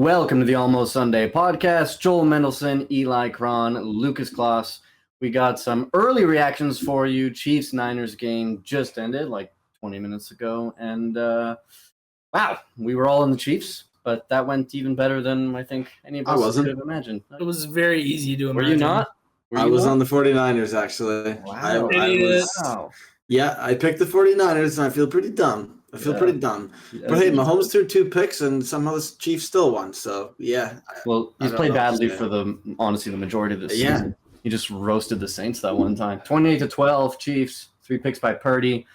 Welcome to the Almost Sunday podcast. Joel Mendelson, Eli Cron, Lucas Kloss. We got some early reactions for you. Chiefs-Niners game just ended like 20 minutes ago. And wow, we were all in the Chiefs, but that went even better than I think any of us could have imagined. It was very easy to imagine. Were you not? I was on the 49ers, actually. Wow. Wow. Yeah, I picked the 49ers, and I feel pretty dumb. Pretty dumb. But hey, Mahomes threw 2 picks, and somehow the Chiefs still won. So, yeah. Well, he's played badly for the majority of the season. He just roasted the Saints that one time. 28-12, Chiefs, 3 picks by Purdy.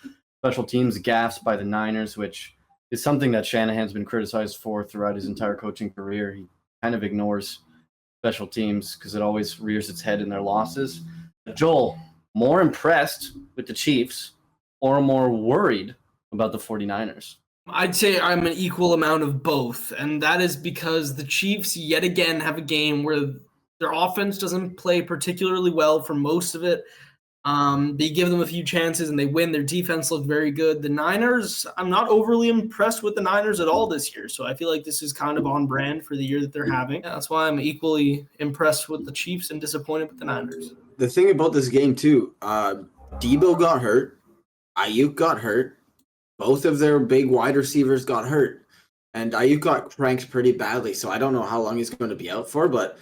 Special teams gaffes by the Niners, which is something that Shanahan's been criticized for throughout his entire coaching career. He kind of ignores special teams because it always rears its head in their losses. Joel, more impressed with the Chiefs or more worried about the 49ers? I'd say I'm an equal amount of both, and that is because the Chiefs yet again have a game where their offense doesn't play particularly well for most of it. They give them a few chances and they win. Their defense looked very good. The Niners, I'm not overly impressed with the Niners at all this year, so I feel like this is kind of on brand for the year that they're having. That's why I'm equally impressed with the Chiefs and disappointed with the Niners. The thing about this game, too, Debo got hurt. Ayuk got hurt. Both of their big wide receivers got hurt, and Ayuk got cranked pretty badly, so I don't know how long he's going to be out for, but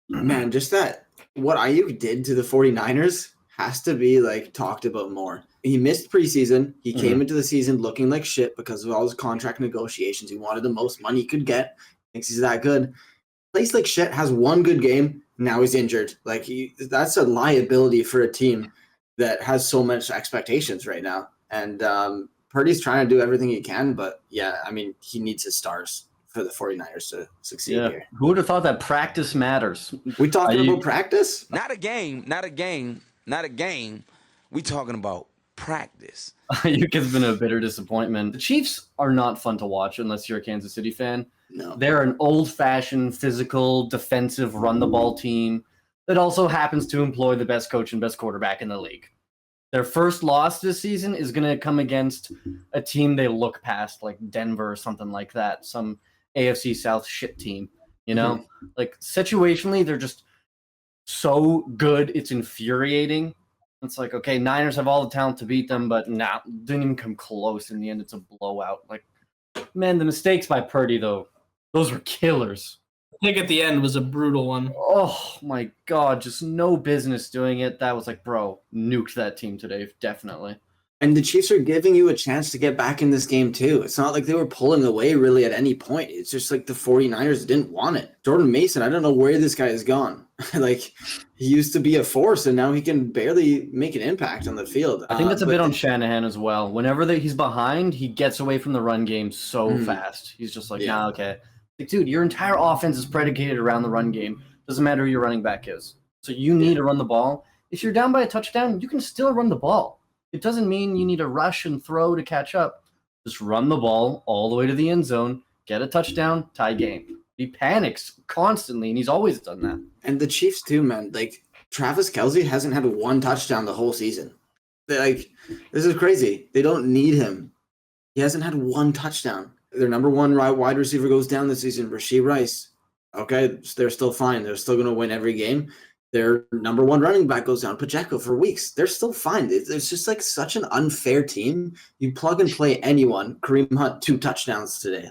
man, just that, what Ayuk did to the 49ers has to be, talked about more. He missed preseason. He came into the season looking like shit because of all his contract negotiations. He wanted the most money he could get. Thinks he's that good. Plays like shit, has one good game, now he's injured. That's a liability for a team that has so much expectations right now, and Purdy's trying to do everything he can, but yeah, I mean, he needs his stars for the 49ers to succeed here. Who would have thought that practice matters? We talking about practice? Not a game. We talking about practice. Ayuk has been a bitter disappointment. The Chiefs are not fun to watch unless you're a Kansas City fan. No. They're an old-fashioned, physical, defensive, run-the-ball team that also happens to employ the best coach and best quarterback in the league. Their first loss this season is going to come against a team they look past, like Denver or something like that, some AFC South shit team, you know? Situationally, they're just so good, it's infuriating. It's like, okay, Niners have all the talent to beat them, but didn't even come close. In the end, it's a blowout. Man, the mistakes by Purdy, though, those were killers. I think at the end was a brutal one. Oh, my God. Just no business doing it. That was bro, nuked that team today, definitely. And the Chiefs are giving you a chance to get back in this game, too. It's not like they were pulling away really at any point. It's just the 49ers didn't want it. Jordan Mason, I don't know where this guy has gone. He used to be a force, and now he can barely make an impact on the field. I think that's a bit on Shanahan as well. Whenever he's behind, he gets away from the run game so fast. He's just nah, okay. Dude, your entire offense is predicated around the run game. Doesn't matter who your running back is. So you need to run the ball. If you're down by a touchdown, you can still run the ball. It doesn't mean you need to rush and throw to catch up. Just run the ball all the way to the end zone, get a touchdown, tie game. He panics constantly, and he's always done that. And the Chiefs too, man. Travis Kelce hasn't had 1 touchdown the whole season. This is crazy. They don't need him. He hasn't had 1 touchdown. Their number 1 wide receiver goes down this season, Rashee Rice. Okay, they're still fine. They're still going to win every game. Their number 1 running back goes down, Pacheco, for weeks. They're still fine. It's just such an unfair team. You plug and play anyone. Kareem Hunt, 2 touchdowns today.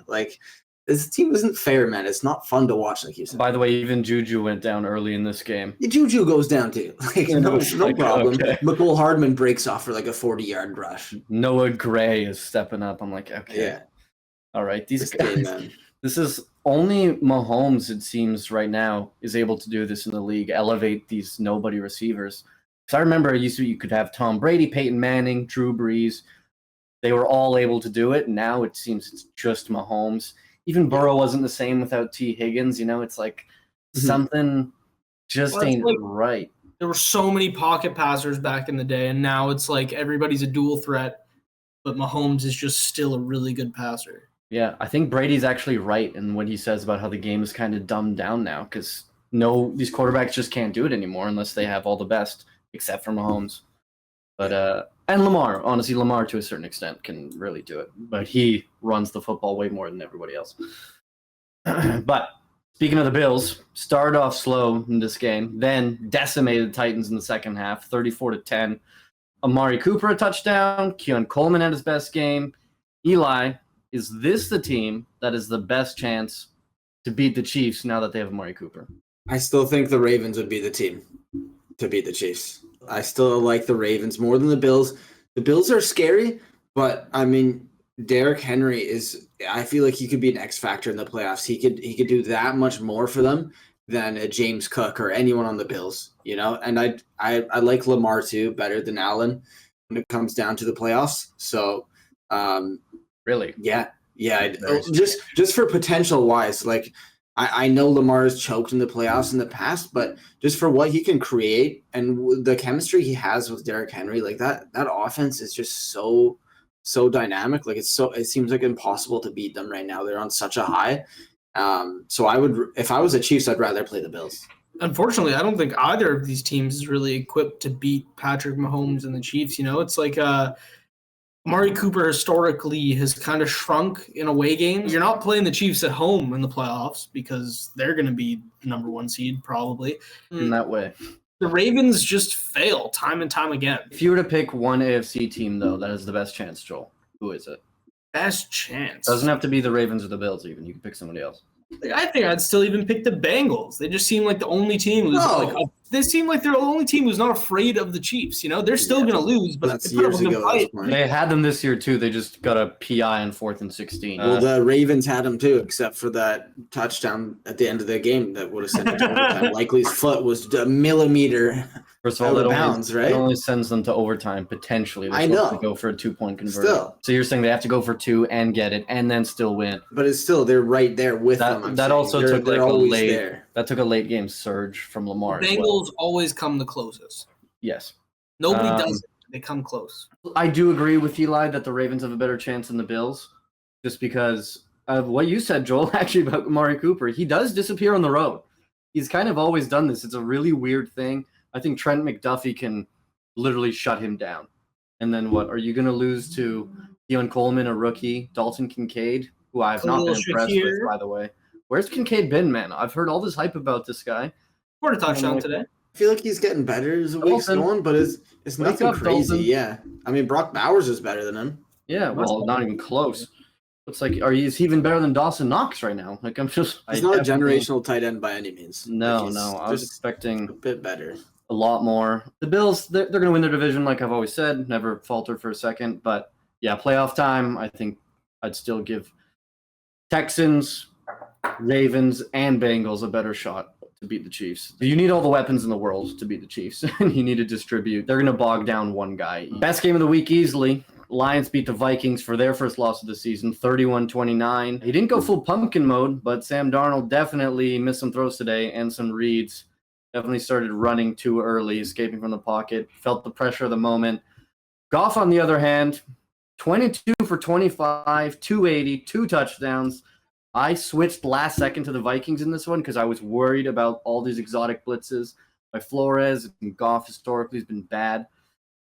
This team isn't fair, man. It's not fun to watch, like you said. By the way, even Juju went down early in this game. Juju goes down too. No problem. Okay. McCole Hardman breaks off for a 40-yard rush. Noah Gray is stepping up. I'm okay. Yeah. All right, these guys. Man. This is only Mahomes, it seems, right now is able to do this in the league, elevate these nobody receivers. Because I remember you could have Tom Brady, Peyton Manning, Drew Brees. They were all able to do it. Now it seems it's just Mahomes. Even Burrow wasn't the same without T. Higgins. It's something just ain't right. There were so many pocket passers back in the day, and now it's everybody's a dual threat, but Mahomes is just still a really good passer. Yeah, I think Brady's actually right in what he says about how the game is kind of dumbed down now because these quarterbacks just can't do it anymore unless they have all the best, except for Mahomes. But and Lamar, honestly, Lamar to a certain extent can really do it, but he runs the football way more than everybody else. But speaking of the Bills, started off slow in this game, then decimated the Titans in the second half, 34-10. Amari Cooper a touchdown. Keon Coleman had his best game. Eli, is this the team that is the best chance to beat the Chiefs now that they have Amari Cooper? I still think the Ravens would be the team to beat the Chiefs. I still like the Ravens more than the Bills. The Bills are scary, but I mean, Derrick Henry is. I feel like he could be an X factor in the playoffs. He could do that much more for them than a James Cook or anyone on the Bills. And I like Lamar too better than Allen when it comes down to the playoffs. So, really, yeah. Just for potential wise, like I know Lamar has choked in the playoffs in the past, but just for what he can create and the chemistry he has with Derrick Henry, like that offense is just so dynamic. Like it seems like impossible to beat them right now. They're on such a high. So I would, if I was the Chiefs, I'd rather play the Bills. Unfortunately, I don't think either of these teams is really equipped to beat Patrick Mahomes and the Chiefs. It's like Amari Cooper historically has kind of shrunk in away games. You're not playing the Chiefs at home in the playoffs because they're going to be the number one seed probably. In that way. The Ravens just fail time and time again. If you were to pick one AFC team, though, that has the best chance, Joel, who is it? Best chance. Doesn't have to be the Ravens or the Bills even. You can pick somebody else. I think I'd still even pick the Bengals. They just seem like the only team who's they seem like they're the only team who's not afraid of the Chiefs. They're still going to lose, but that's years ago. They had them this year too. They just got a PI in 4th and 16. Well, the Ravens had them too, except for that touchdown at the end of the game that would have sent it to overtime. Likely's foot was a millimeter. First of all, it only sends them to overtime potentially. They're supposed to go for a 2-point conversion. Still. So you're saying they have to go for 2 and get it, and then still win. But it's still they're right there with them. That also took like a late game surge from Lamar. Bengals always come the closest. Yes. Nobody does it. They come close. I do agree with Eli that the Ravens have a better chance than the Bills, just because of what you said, Joel, actually about Amari Cooper. He does disappear on the road. He's kind of always done this. It's a really weird thing. I think Trent McDuffie can literally shut him down. And then what? Are you going to lose to Keon Coleman, a rookie, Dalton Kincaid, who I've not been impressed with, by the way? Where's Kincaid been, man? I've heard all this hype about this guy. Scored a touchdown today. I feel like he's getting better as the week's going, but it's nothing crazy. Dalton. Yeah. I mean, Brock Bowers is better than him. Yeah, well, not even close. It's like, is he even better than Dawson Knox right now? Like, he's not a generational tight end by any means. No. I was expecting a bit better. A lot more. The Bills, they're going to win their division, like I've always said. Never faltered for a second. But, yeah, playoff time, I think I'd still give Texans, Ravens, and Bengals a better shot to beat the Chiefs. You need all the weapons in the world to beat the Chiefs, and you need to distribute. They're going to bog down one guy. Best game of the week easily. Lions beat the Vikings for their first loss of the season, 31-29. He didn't go full pumpkin mode, but Sam Darnold definitely missed some throws today and some reads. Definitely started running too early, escaping from the pocket, felt the pressure of the moment. Goff, on the other hand, 22 for 25, 280, 2 touchdowns. I switched last second to the Vikings in this one because I was worried about all these exotic blitzes by Flores, and Goff historically has been bad.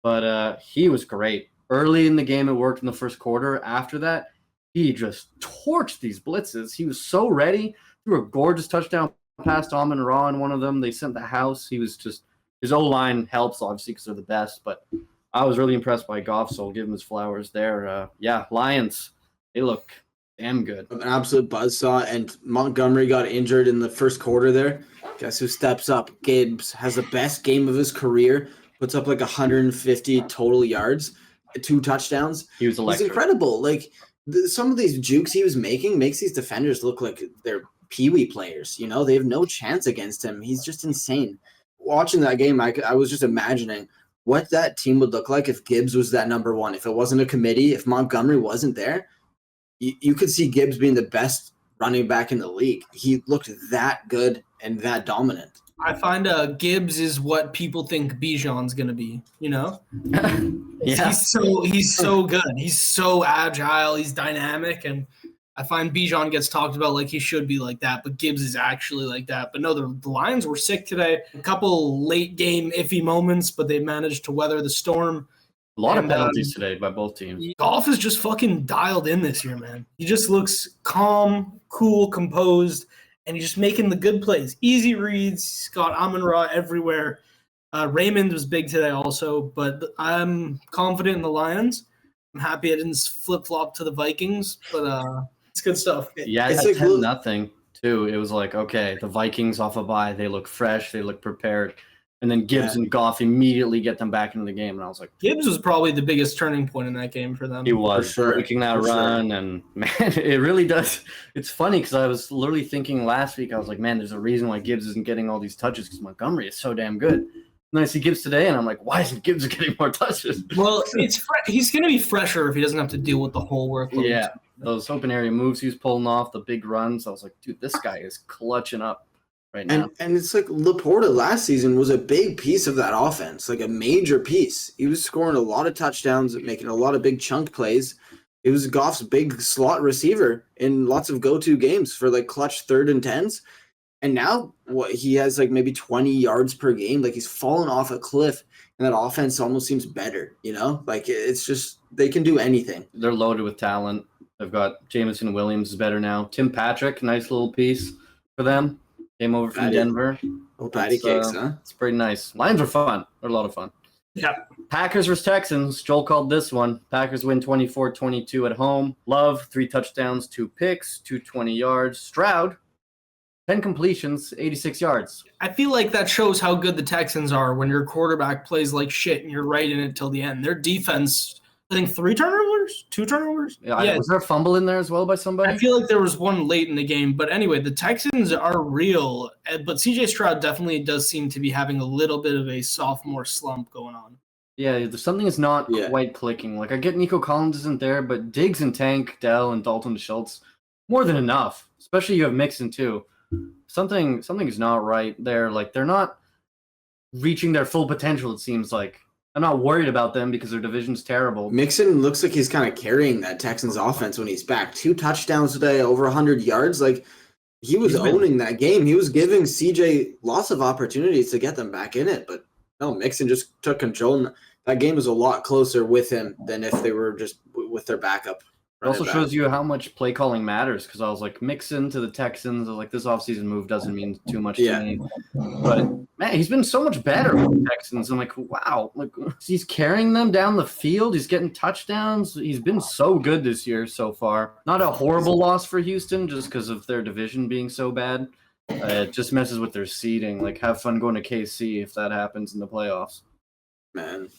But he was great. Early in the game, it worked in the first quarter. After that, he just torched these blitzes. He was so ready. Threw a gorgeous touchdown pass to Amon-Ra in one of them. They sent the house. He was just – his O-line helps, obviously, because they're the best. But I was really impressed by Goff, so I'll give him his flowers there. Lions, they look damn good. An absolute buzzsaw, and Montgomery got injured in the first quarter there. Guess who steps up? Gibbs has the best game of his career, puts up like 150 total yards, 2 touchdowns. He was electric. He's incredible. Like, some of these jukes he was making makes these defenders look like they're peewee players. They have no chance against him. He's just insane. Watching that game, I was just imagining what that team would look like if Gibbs was that number one. If it wasn't a committee, if Montgomery wasn't there, you could see Gibbs being the best running back in the league. He looked that good and that dominant. I find Gibbs is what people think Bijan's going to be, Yeah. He's so good. He's so agile. He's dynamic. And I find Bijan gets talked about like he should be like that, but Gibbs is actually like that. But no, the Lions were sick today. A couple late game iffy moments, but they managed to weather the storm. A lot of penalties today by both teams. Goff is just fucking dialed in this year, man. He just looks calm, cool, composed, and he's just making the good plays. Easy reads. He's got Amon-Ra everywhere. Raymond was big today also, but I'm confident in the Lions. I'm happy I didn't flip-flop to the Vikings, but it's good stuff. Yeah, it's like 10-0 too. It was like, okay, the Vikings off a bye. They look fresh. They look prepared. And then Gibbs and Goff immediately get them back into the game. And I was like, Gibbs was probably the biggest turning point in that game for them. He was breaking that run. And man, it really does. It's funny because I was literally thinking last week, I was like, man, there's a reason why Gibbs isn't getting all these touches because Montgomery is so damn good. And then I see Gibbs today, and I'm like, why isn't Gibbs getting more touches? Well, he's going to be fresher if he doesn't have to deal with the whole workload. Yeah, those open area moves he was pulling off, the big runs. I was like, dude, this guy is clutching up. Right now. And it's like Laporta last season was a big piece of that offense, like a major piece. He was scoring a lot of touchdowns, making a lot of big chunk plays. It was Goff's big slot receiver in lots of go-to games for like clutch 3rd and 10s. And now he has like maybe 20 yards per game. Like he's fallen off a cliff, and that offense almost seems better, you know? Like it's just they can do anything. They're loaded with talent. They've got Jameson Williams is better now. Tim Patrick, nice little piece for them. Came over from Denver. Oh, patty cakes, huh? It's pretty nice. Lions are fun. They're a lot of fun. Yeah. Packers vs. Texans. Joel called this one. Packers win 24-22 at home. Love, 3 touchdowns, 2 picks, 220 yards. Stroud, 10 completions, 86 yards. I feel like that shows how good the Texans are when your quarterback plays like shit and you're right in it till the end. Their defense, I think 3 turnovers, 2 turnovers. Yeah. Was there a fumble in there as well by somebody? I feel like there was one late in the game. But anyway, the Texans are real. But CJ Stroud definitely does seem to be having a little bit of a sophomore slump going on. Yeah, something is not quite clicking. Like, I get Nico Collins isn't there, but Diggs and Tank, Dell, and Dalton Schultz, more than enough. Especially you have Mixon, too. Something is not right there. Like, they're not reaching their full potential, it seems like. I'm not worried about them because their division's terrible. Mixon looks like he's kind of carrying that Texans offense when he's back. 2 touchdowns today, over 100 yards. Like, he was owning that game. He was giving CJ lots of opportunities to get them back in it. But no, Mixon just took control. That game was a lot closer with him than if they were just with their backup. It also shows you how much play calling matters because I was like, Mixon to the Texans. I was like, this offseason move doesn't mean too much to me. But, man, he's been so much better with the Texans. I'm like, wow. Like, he's carrying them down the field. He's getting touchdowns. He's been so good this year so far. Not a horrible loss for Houston just because of their division being so bad. It just messes with their seeding. Like, have fun going to KC if that happens in the playoffs. Man.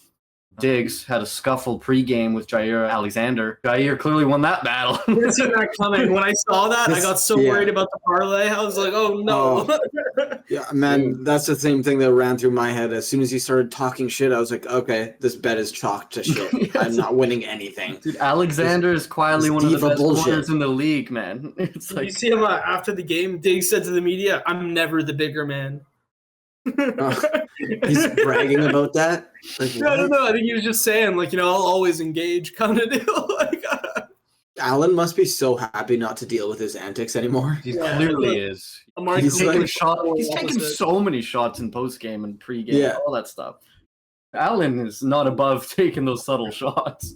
Diggs had a scuffle pregame with Jair Alexander. Jair clearly won that battle. I didn't see that coming. When I saw that, I got so worried about the parlay. I was like, oh, no. Yeah, man, that's the same thing that ran through my head. As soon as he started talking shit, I was like, okay, this bet is chalked to shit. I'm not winning anything. Dude, Alexander is quietly one of the best corners in the league, man. It's like, you see him after the game, Diggs said to the media, I'm never the bigger man. He's bragging about that? Like, no. I think he was just saying, like, I'll always engage kind of deal. Like, Allen must be so happy not to deal with his antics anymore. He clearly is. Amari He's Cooper taking so many shots in postgame and pregame, all that stuff. Allen is not above taking those subtle shots.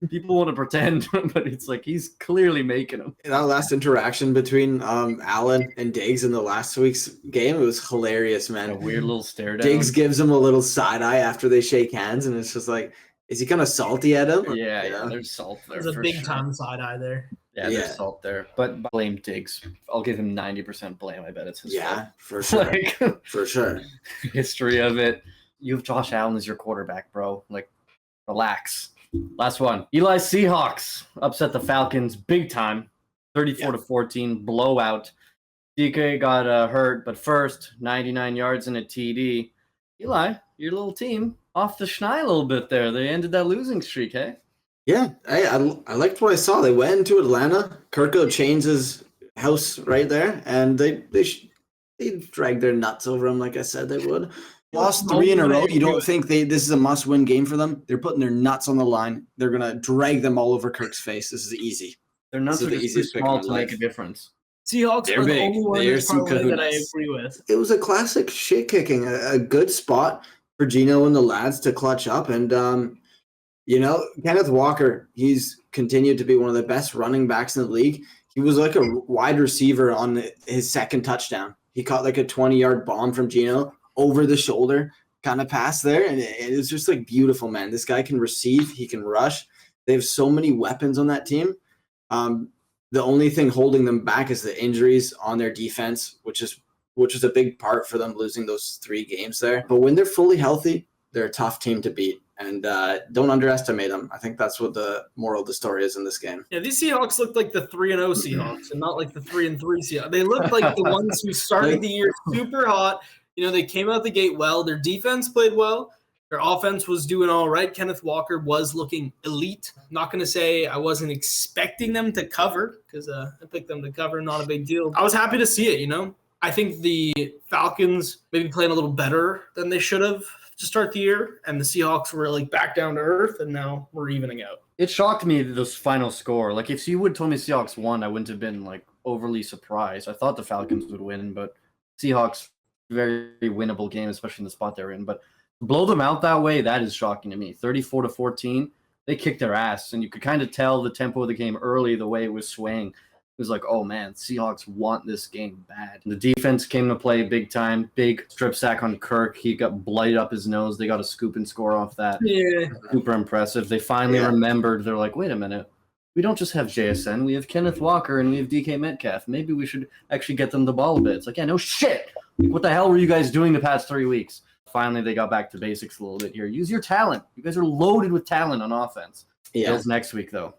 People want to pretend, but it's like he's clearly making them. That last interaction between Allen and Diggs in the last week's game, it was hilarious, man. A weird little stare down. Diggs gives him a little side eye after they shake hands, and it's just like, is he kind of salty at him? Yeah, there's salt there. There's a big time side eye there. Yeah, there's salt there. But blame Diggs. I'll give him 90% blame. I bet it's his fault. Yeah, for sure. For sure. History of it. You have Josh Allen as your quarterback, bro. Like, relax. Last one. Eli Seahawks upset the Falcons big time. 34-14 blowout. DK got hurt, but first, 99 yards and a TD. Eli, your little team, off the schneid a little bit there. They ended that losing streak, hey? Yeah, I liked what I saw. They went into Atlanta. Kirko chains his house right there, and they dragged their nuts over him like I said they would. Lost 3 in a row. You don't think this is a must-win game for them? They're putting their nuts on the line. They're going to drag them all over Kirk's face. This is easy. Their nuts are just too small to make a difference. Seahawks are the only one in this parlay that I agree with. It was a classic shit-kicking, a good spot for Gino and the lads to clutch up. And Kenneth Walker, he's continued to be one of the best running backs in the league. He was like a wide receiver on his second touchdown. He caught like a 20-yard bomb from Geno over the shoulder kind of pass there. And it was just like beautiful, man. This guy can receive. He can rush. They have so many weapons on that team. The only thing holding them back is the injuries on their defense, which is a big part for them losing those 3 games there. But when they're fully healthy, they're a tough team to beat. And don't underestimate them. I think that's what the moral of the story is in this game. Yeah, these Seahawks looked like the 3-0 Seahawks and not like the 3-3 Seahawks. They looked like the ones who started the year super hot. They came out the gate well. Their defense played well. Their offense was doing all right. Kenneth Walker was looking elite. Not going to say I wasn't expecting them to cover because I picked them to cover. Not a big deal. I was happy to see it, I think the Falcons maybe playing a little better than they should have to start the year, and the Seahawks were like back down to earth, and now we're evening out. It shocked me, this final score. Like, if you would have told me Seahawks won, I wouldn't have been like overly surprised. I thought the Falcons would win, but Seahawks, very winnable game, especially in the spot they're in. But blow them out that way, that is shocking to me. 34-14, they kicked their ass, and you could kind of tell the tempo of the game early, the way it was swaying. It was like, oh man, Seahawks want this game bad. The defense came to play big time. Big strip sack on Kirk. He got blighted up his nose. They got a scoop and score off that. Yeah. Super impressive. They finally remembered. They're like, wait a minute. We don't just have JSN. We have Kenneth Walker and we have DK Metcalf. Maybe we should actually get them the ball a bit. It's like, yeah, no shit. What the hell were you guys doing the past 3 weeks? Finally, they got back to basics a little bit here. Use your talent. You guys are loaded with talent on offense. Yeah. Bills next week, though.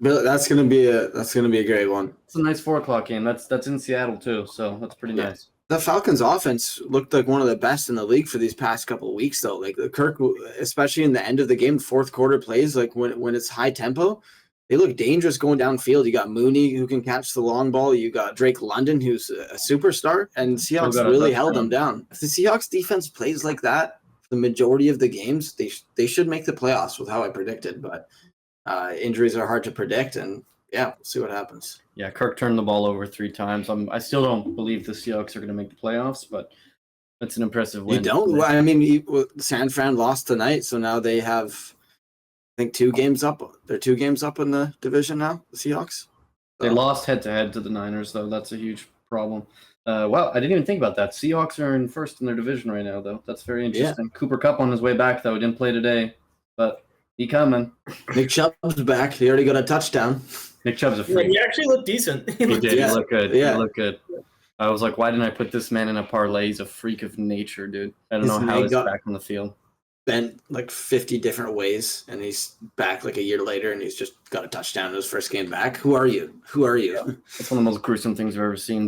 That's gonna be a great one. It's a nice 4:00 game. That's in Seattle too, so that's pretty nice. The Falcons' offense looked like one of the best in the league for these past couple of weeks, though. Like the Kirk, especially in the end of the game, fourth quarter plays, like when it's high tempo, they look dangerous going downfield. You got Mooney who can catch the long ball. You got Drake London who's a superstar, and Seahawks really held them down. If the Seahawks defense plays like that for the majority of the games, they should make the playoffs with how I predicted, but. Injuries are hard to predict, and we'll see what happens. Yeah, Kirk turned the ball over 3 times. I still don't believe the Seahawks are going to make the playoffs, but that's an impressive win. You don't? I mean, San Fran lost tonight, so now they have, I think, 2 games up. They're 2 games up in the division now, the Seahawks. They lost head-to-head to the Niners, though. That's a huge problem. Well, I didn't even think about that. Seahawks are in first in their division right now, though. That's very interesting. Yeah. Cooper Kupp on his way back, though. He didn't play today, but... He coming. Nick Chubb's back. He already got a touchdown. Nick Chubb's a freak. Yeah, he actually looked decent. He did. He looked good. Yeah. He looked good. I was like, why didn't I put this man in a parlay? He's a freak of nature, dude. I don't know how he's back on the field. Bent like 50 different ways, and he's back like a year later, and he's just got a touchdown in his first game back. Who are you? Yeah. That's one of the most gruesome things I've ever seen.